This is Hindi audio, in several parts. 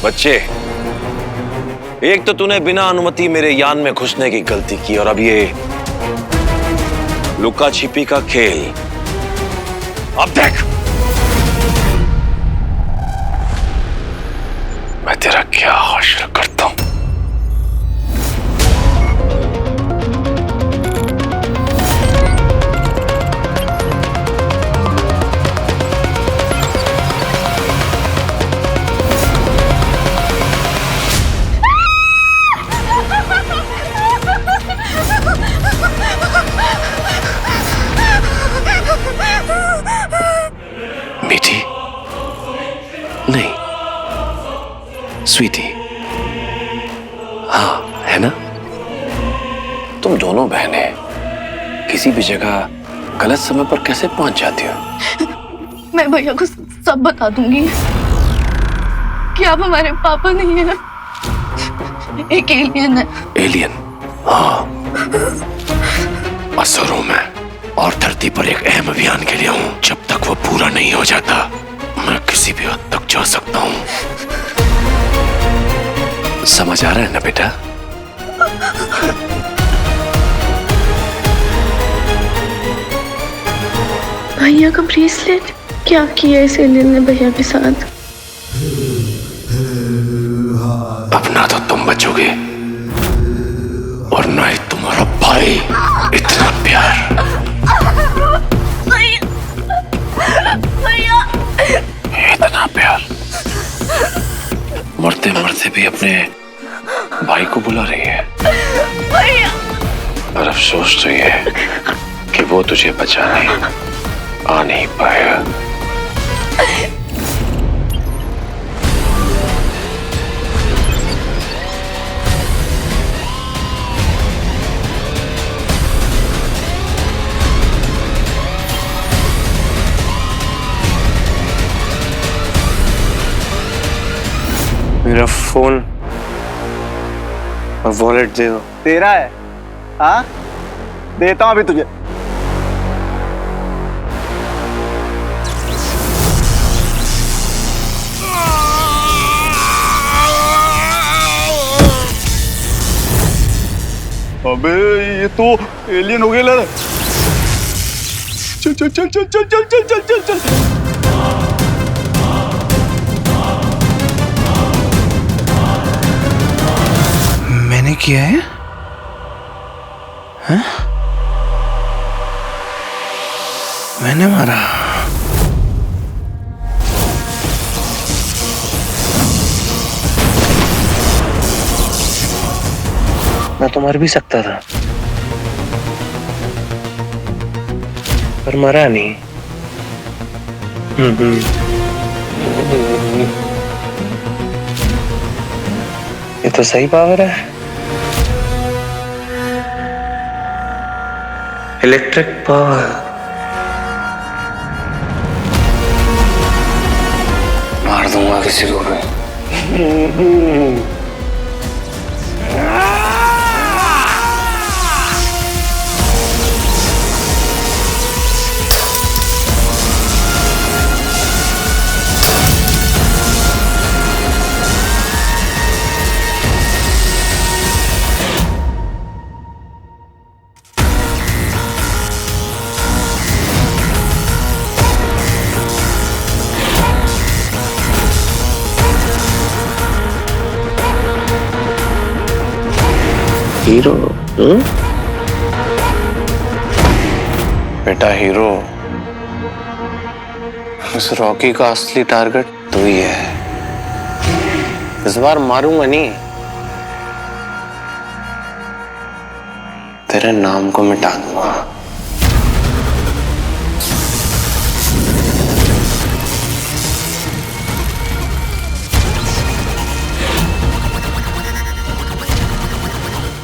बच्चे, एक तो तूने बिना अनुमति मेरे यान में घुसने की गलती की, और अब ये लुका छिपी का खेल। अब देख मैं तेरा क्या हश्र करता हूं। मीठी नहीं, स्वीटी। हाँ, है ना? तुम दोनों बहनें किसी भी जगह गलत समय पर कैसे पहुंच जाती हो? मैं भैया को सब बता दूंगी कि आप हमारे पापा नहीं है, एक एलियन है। एलियन? हाँ, असुरों में और धरती पर एक अहम अभियान के लिए हूं। जब तक वो पूरा नहीं हो जाता, मैं किसी भी हद तक जा सकता हूं। समझ आ रहा है ना बेटा? भैया का ब्रेसलेट क्या किया इस एलियन ने भैया के साथ? अब ना तो तुम बचोगे और ना ही तुम्हारा भाई। इतना प्यार। इतना प्यार मरते मरते भी अपने भाई को बुला रही है। पर अफसोस तो ये है कि वो तुझे बचाने आ नहीं पाया। मेरा फोन और वॉलेट दे दो। तेरा है? हाँ, देता हूं अभी तुझे। अबे ये तो एलियन हो गया लड़। चल चल चल चल चल चल चल चल चल चल। मैंने किया है? हाँ? मैंने मारा? मैं तो मर भी सकता था, पर मरा नहीं। ये तो सही पावर है। Electric power. मार दूंगा किसी को भी। हीरो? बेटा हीरो, इस रॉकी का असली टारगेट तू ही है। इस बार मारूंगा नहीं, तेरे नाम को मिटा दूंगा।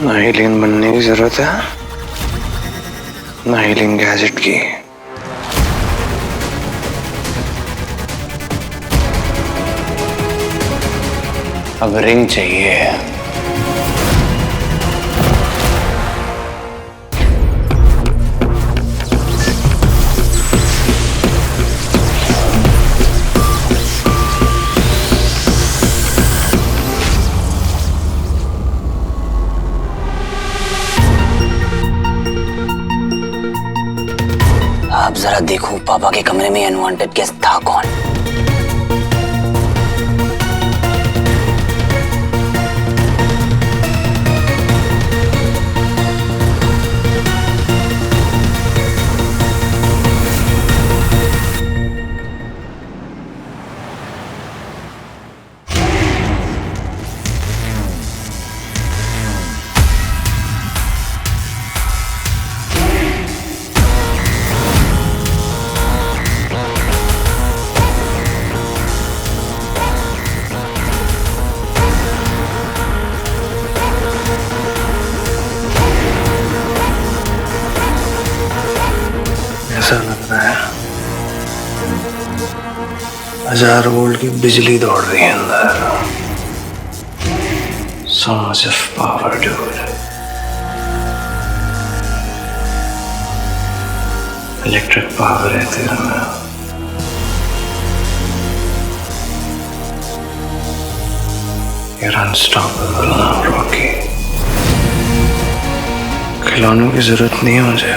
ना हीलिंग बनने की जरूरत है, ना हीलिंग गैजेट की। अब रिंग चाहिए। अब जरा देखो पापा के कमरे में अनवांटेड गेस्ट था कौन। ऐसा लग रहा है 1000 वोल्ट की बिजली दौड़ रही है अंदर। So much of power, dude. Electric power है तेरा में। You're unstoppable now, Rocky. खिलौनों की जरूरत नहीं है मुझे।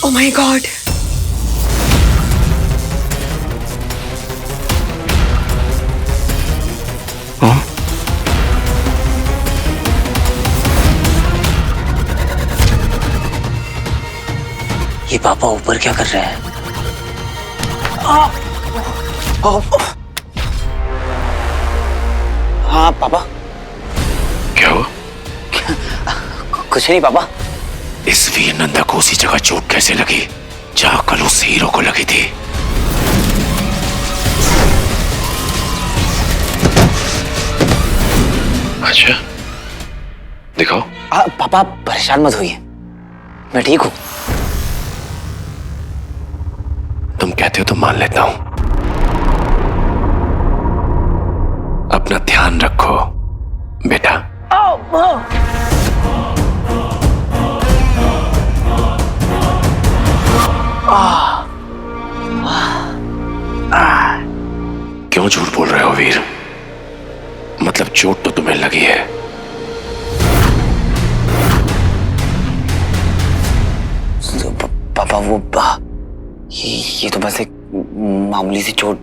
Oh my God! ये पापा ऊपर क्या कर रहे हैं? हाँ पापा। क्या हुआ? कुछ नहीं पापा। इस वीर नंदा को उसी जगह चोट कैसे लगी जहां कल उस हीरो को लगी थी? अच्छा, दिखाओ। पापा परेशान मत होइए, मैं ठीक हूं। तुम कहते हो तो मान लेता हूं। अपना ध्यान रखो बेटा। क्यों झूठ बोल रहे हो वीर? मतलब चोट तो तुम्हें लगी है। पापा वो ये तो बस एक मामूली सी चोट।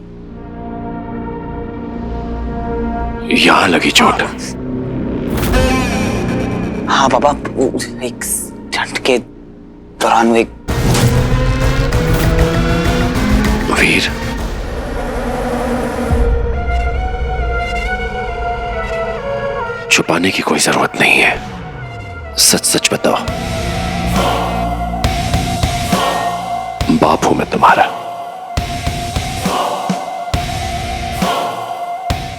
यहां लगी चोट? हाँ पापा, एक स्टंट के दौरान वो एक। वीर, छुपाने की कोई जरूरत नहीं है, सच सच बताओ। बाप हूं मैं तुम्हारा।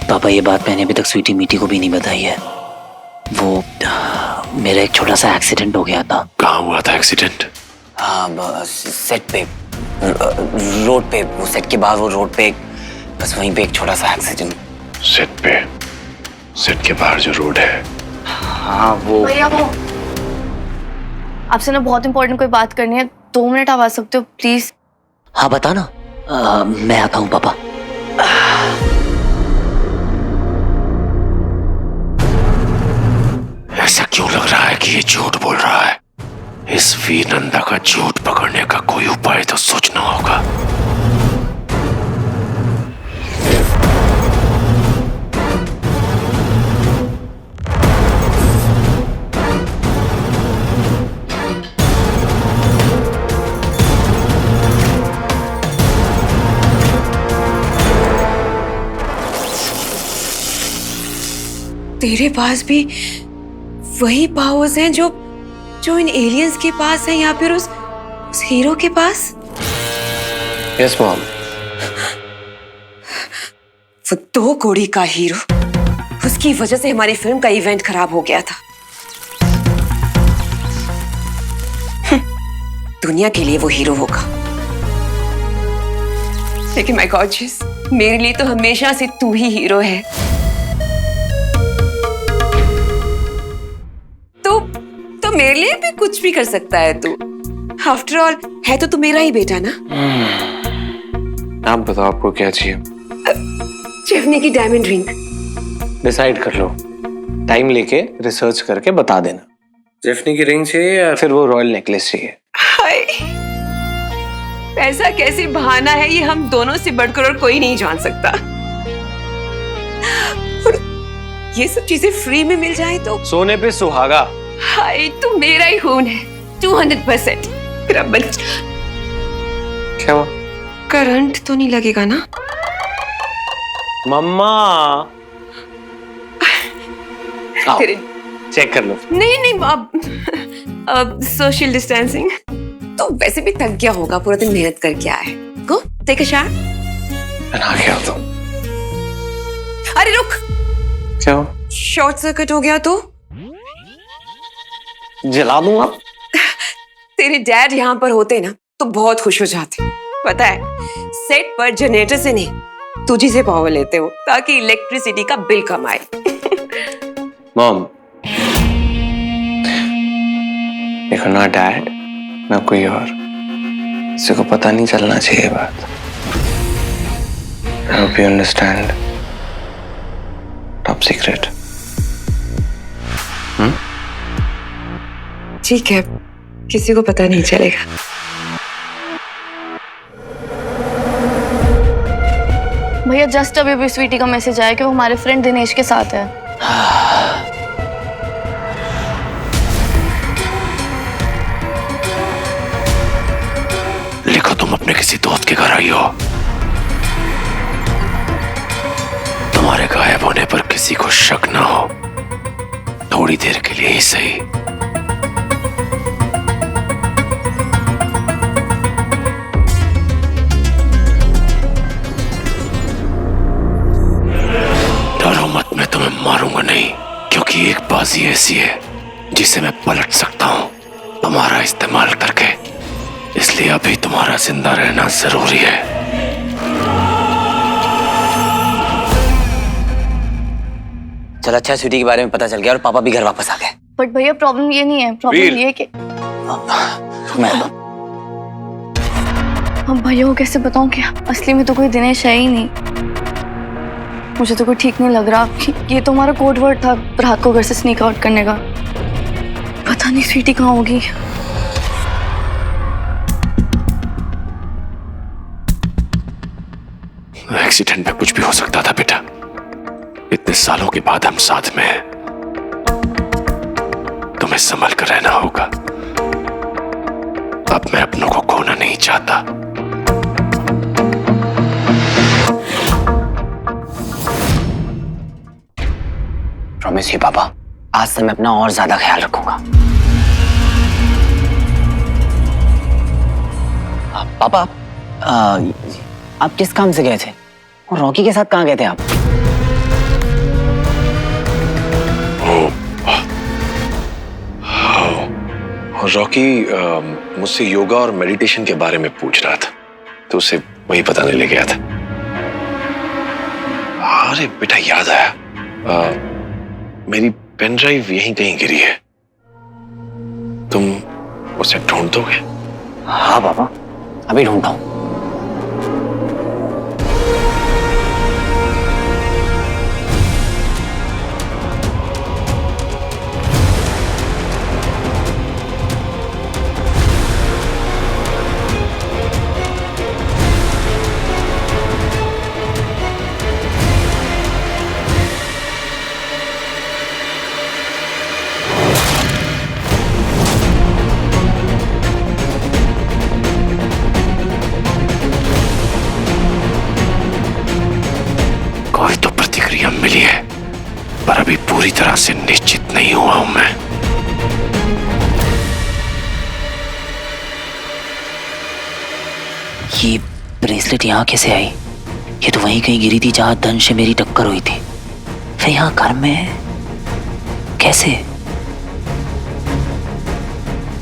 पापा ये बात मैंने अभी तक स्वीटी मीटी को भी नहीं बताई है। वो मेरा एक छोटा सा एक्सीडेंट हो गया था। कहाँ हुआ था एक्सीडेंट? हाँ सेट पे, रोड पे। वो सेट के बाद वो रोड पे बस वहीं पे एक छोटा सा एक्सीडेंट। सेट पे? सेट के बाहर जो रोड है? हाँ वो। भैया वो आपसे ना बहुत इंपॉर्टेंट कोई बात करनी है, 2 मिनट आप आ सकते हो प्लीज? हाँ बता ना। मैं आता हूँ पापा। ऐसा क्यों लग रहा है कि ये झूठ बोल रहा है? इस वीर नंदा का झूठ पकड़ने का कोई उपाय तो सोचना होगा। तेरे पास भी वही पावर्स हैं जो इन एलियंस के पास हैं, या फिर उस हीरो के पास? Yes mom. वो 2 कौड़ी का हीरो, उसकी वजह से हमारी फिल्म का इवेंट खराब हो गया था। दुनिया के लिए वो हीरो होगा, लेकिन माय गॉर्जियस, मेरे लिए तो हमेशा से तू ही हीरो है। तो मेरे लिए भी कुछ भी कर सकता है तू। आफ्टर ऑल है तो तू मेरा ही बेटा ना। आप बताओ आपको क्या चाहिए? चिवनी की डायमंड रिंग। डिसाइड कर लो, टाइम लेके रिसर्च करके बता देना। जेफनी की रिंग चाहिए या फिर वो रॉयल नेकलेस चाहिए? हाय, पैसा कैसे बहाना है ये हम दोनों से बढ़कर और कोई नहीं जान सकता। और ये सब चीजें फ्री में मिल जाए तो सोने पे सुहागा। हाय, तू मेरा ही खून है 200%। तेरा बच्चा क्या हुआ? करंट तो नहीं लगेगा ना? मम्मा तेरे चेक कर लो। नहीं अब सोशल डिस्टेंसिंग। तो वैसे भी थक गया होगा, पूरा दिन मेहनत करके आया है। Go take a shower. बना क्या तो? अरे रुक, क्या हुआ? शॉर्ट सर्किट हो गया तो जला दूं आप? तेरे डैड यहाँ पर होते ना तो बहुत खुश हो जाते। पता है, सेट पर जनरेटर से नहीं तुझी से पावर लेते हो ताकि इलेक्ट्रिसिटी का बिल कम आए। मॉम, देखो ना डैड ना कोई और, किसी को पता नहीं चलना चाहिए बात। I hope you understand. Top secret. ठीक है, किसी को पता नहीं चलेगा। भैया जस्ट अभी भी स्वीटी का मैसेज आया कि वो हमारे फ्रेंड दिनेश के साथ है। लिखो तुम अपने किसी दोस्त के घर आई हो। तुम्हारे गायब होने पर किसी को शक ना हो, थोड़ी देर के लिए ही सही। डरो मत, मैं तुम्हें मारूंगा नहीं, क्योंकि एक बाजी ऐसी है जिसे मैं पलट सकता हूं तुम्हारा इस्तेमाल करके। इसलिए अभी तुम्हारा जिंदा रहना जरूरी है। चल अच्छा, स्वीटी के बारे में पता चल गया और पापा भी घर वापस आ गए। बट भैया प्रॉब्लम ये नहीं है, प्रॉब्लम ये है कि मैं अब भैया को कैसे बताऊं कि असली में तो कोई दिनेश है ही नहीं। मुझे तो कोई ठीक नहीं लग रहा कि ये तो हमारा कोड वर्ड था रात को घर से स्नीक आउट करने का। पता नहीं स्वीटी कहाँ होगी। एक्सीडेंट में कुछ भी हो सकता था बेटा। इतने सालों के बाद हम साथ में हैं। तुम्हें संभल कर रहना होगा। अब मैं अपनों को खोना नहीं चाहता। प्रॉमिस यू पापा, आज से मैं अपना और ज्यादा ख्याल रखूंगा। पापा, आप किस काम से गए थे और रॉकी के साथ कहाँ गए थे आप? रॉकी मुझसे योगा और मेडिटेशन के बारे में पूछ रहा था, तो उसे वही बताने ले गया था। अरे बेटा याद आया, मेरी पेन ड्राइव यहीं कहीं गिरी है। तुम उसे ढूंढ दोगे? हाँ पापा, अभी ढूंढता हूँ। कोई तो प्रतिक्रिया मिली है, पर अभी पूरी तरह से निश्चित नहीं हुआ हूं मैं। ये ब्रेसलेट यहाँ कैसे आई? ये तो वहीं कहीं गिरी थी जहां धन से मेरी टक्कर हुई थी। फिर यहाँ घर में कैसे?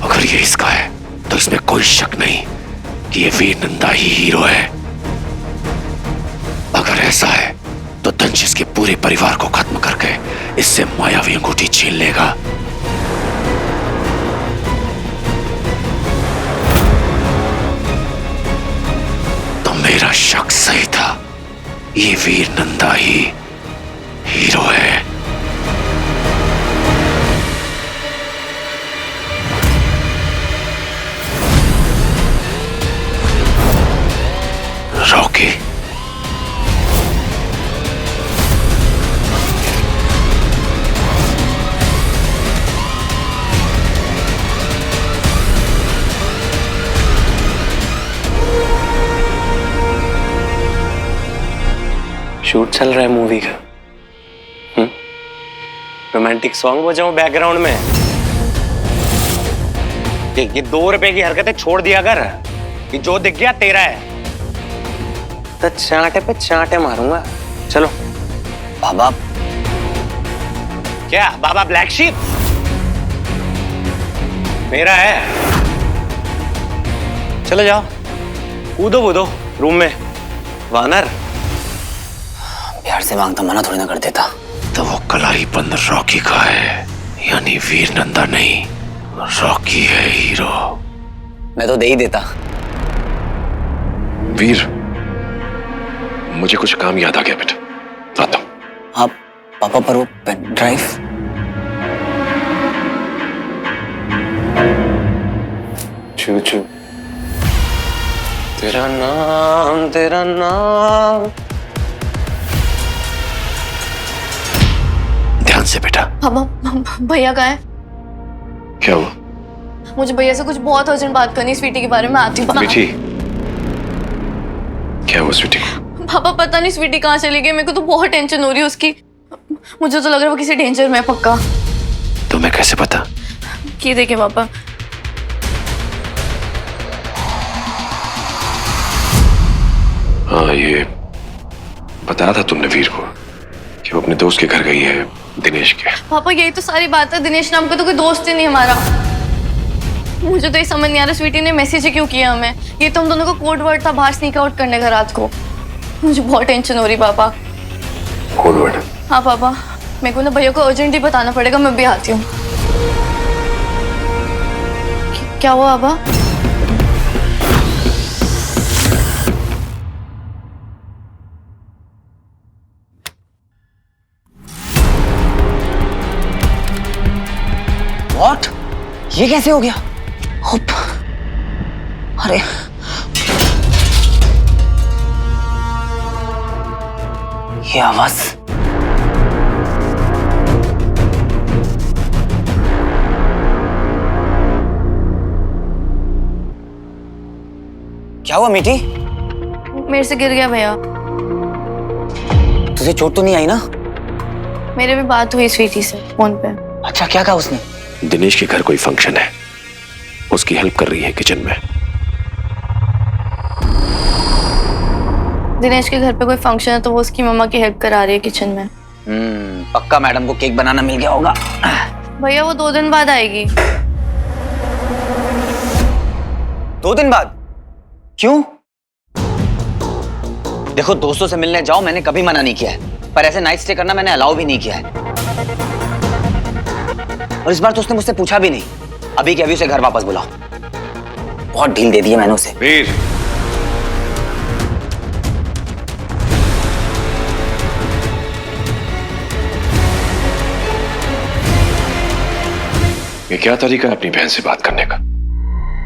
अगर ये इसका है तो इसमें कोई शक नहीं कि ये वीर नंदा ही हीरो है। अगर ऐसा है तो दंशिस के पूरे परिवार को खत्म करके इससे मायावी अंगूठी छीन लेगा। मेरा शक सही था, ये वीर नंदा ही हीरो है। रॉकी, शूट चल रहा है मूवी का। रोमांटिक सॉन्ग बजाऊं बैकग्राउंड में? ये 2 रुपए की हरकतें छोड़ दिया कर। ये जो दिख गया तेरा है। तो चांटे पे चांटे मारूंगा। चलो। बाबा, क्या बाबा ब्लैक शीप? मेरा है। चलो जाओ, कूदो कूदो रूम में। वानर, प्यार से मांगता मना थोड़ी ना कर देता। तो वो कलाईपन रॉकी का है, यानी वीर नंदा नहीं, रॉकी है हीरो। मैं तो दे ही देता। वीर, मुझे कुछ काम याद आ गया बेटा, आता हूं। आप पापा, पर वो पेन ड्राइव। छू छू। तेरा नाम, तेरा नाम। ध्यान से बेटा। पापा, भैया कहाँ है? क्या हुआ? मुझे भैया से कुछ बहुत अर्जेंट बात करनी है, स्वीटी के बारे में। आती हूँ। स्वीटी, क्या हुआ स्वीटी? पापा पता नहीं स्वीटी कहाँ चली गई, मेरे को तो बहुत टेंशन हो रही है उसकी। मुझे तो लग रहा है वो किसी डेंजर में है पक्का। तुम्हें कैसे पता? ये देखे पापा। हाँ, ये बताया था तुमने वीर को कि वो अपने दोस्त के घर गई है, दिनेश के। पापा यही तो सारी बात है, दिनेश नाम का तो कोई दोस्त ही नहीं हमारा। मुझे तो ये समझ नहीं आ रहा स्वीटी ने मैसेज ही क्यों किया हमें। ये तो हम दोनों का कोड वर्ड था बाहर स्नीक आउट करने का रात को। मुझे बहुत टेंशन हो रही पापा। Code word? हाँ पापा, मेरे को ना भैया को अर्जेंटली बताना पड़ेगा, मैं भी आती हूँ। क्या हुआ पापा? व्हाट? ये कैसे हो गया? होप। अरे ये आवाज। क्या हुआ मीठी? मेरे से गिर गया भैया। तुझे चोट तो नहीं आई ना? मेरे भी बात हुई स्वीटी से फोन पे। अच्छा, क्या कहा उसने? दिनेश के घर कोई फंक्शन है, उसकी हेल्प कर रही है किचन में। दिनेश के घर पे कोई फंक्शन है तो वो उसकी मम्मा की हेल्प करा रही है किचन में। पक्का मैडम को केक बनाना मिल गया होगा। भैया वो 2 दिन बाद आएगी। 2 दिन बाद? क्यों? देखो, दोस्तों से मिलने जाओ मैंने कभी मना नहीं किया है, पर ऐसे नाइट स्टे करना मैंने अलाउ भी नहीं किया है। और इस बार तो उसने मुझसे पूछा भी नहीं। अभी के अभी उसे घर वापस बुलाओ। बहुत ढील दे दी है मैंने उसे। वीर, ये क्या तरीका है अपनी बहन से बात करने का?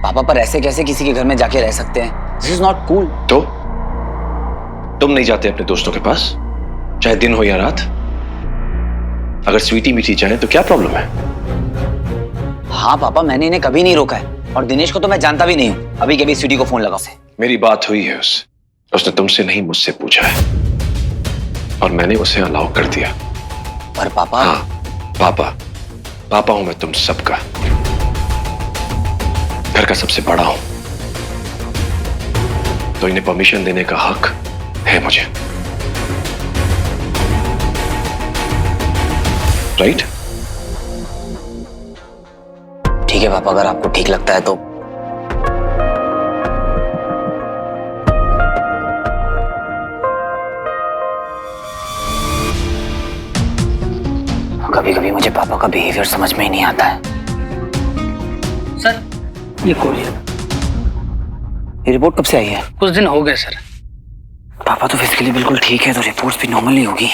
पापा, पर ऐसे कैसे किसी के घर में जाके रह सकते हैं? This is not cool. तो तुम नहीं जाते अपने दोस्तों के पास, चाहे दिन हो या रात? अगर स्वीटी मीठी चाहे तो क्या प्रॉब्लम है? हाँ पापा, मैंने इन्हें कभी नहीं रोका है, और दिनेश को तो मैं जानता भी नहीं हूँ। अभी के अभी स्वीटी को फोन लगाओ से। मेरी बात हुई है उससे, उसने तुमसे नहीं मुझसे पूछा है, और मैंने उसे अलाउ कर दिया। पर पापा। हाँ, पापा पापा हूं मैं तुम सबका, घर का सबसे बड़ा हूं, तो इन्हें परमिशन देने का हक है मुझे, राइट? ठीक है पापा, अगर आपको ठीक लगता है तो। कभी कभी मुझे पापा का बिहेवियर समझ में ही नहीं आता है। सर, ये कोरियर ये रिपोर्ट कब से आई है? कुछ दिन हो गए सर। पापा तो फिजिकली बिल्कुल ठीक है, तो रिपोर्ट्स भी नॉर्मल ही होगी।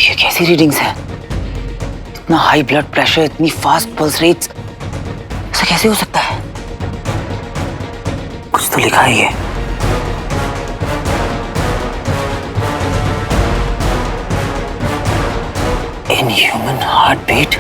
ये कैसी रीडिंग्स है? इतना हाई ब्लड प्रेशर, इतनी फास्ट पल्स रेट्स, ऐसा कैसे हो सकता है? कुछ तो लिखा ही है। In human heartbeat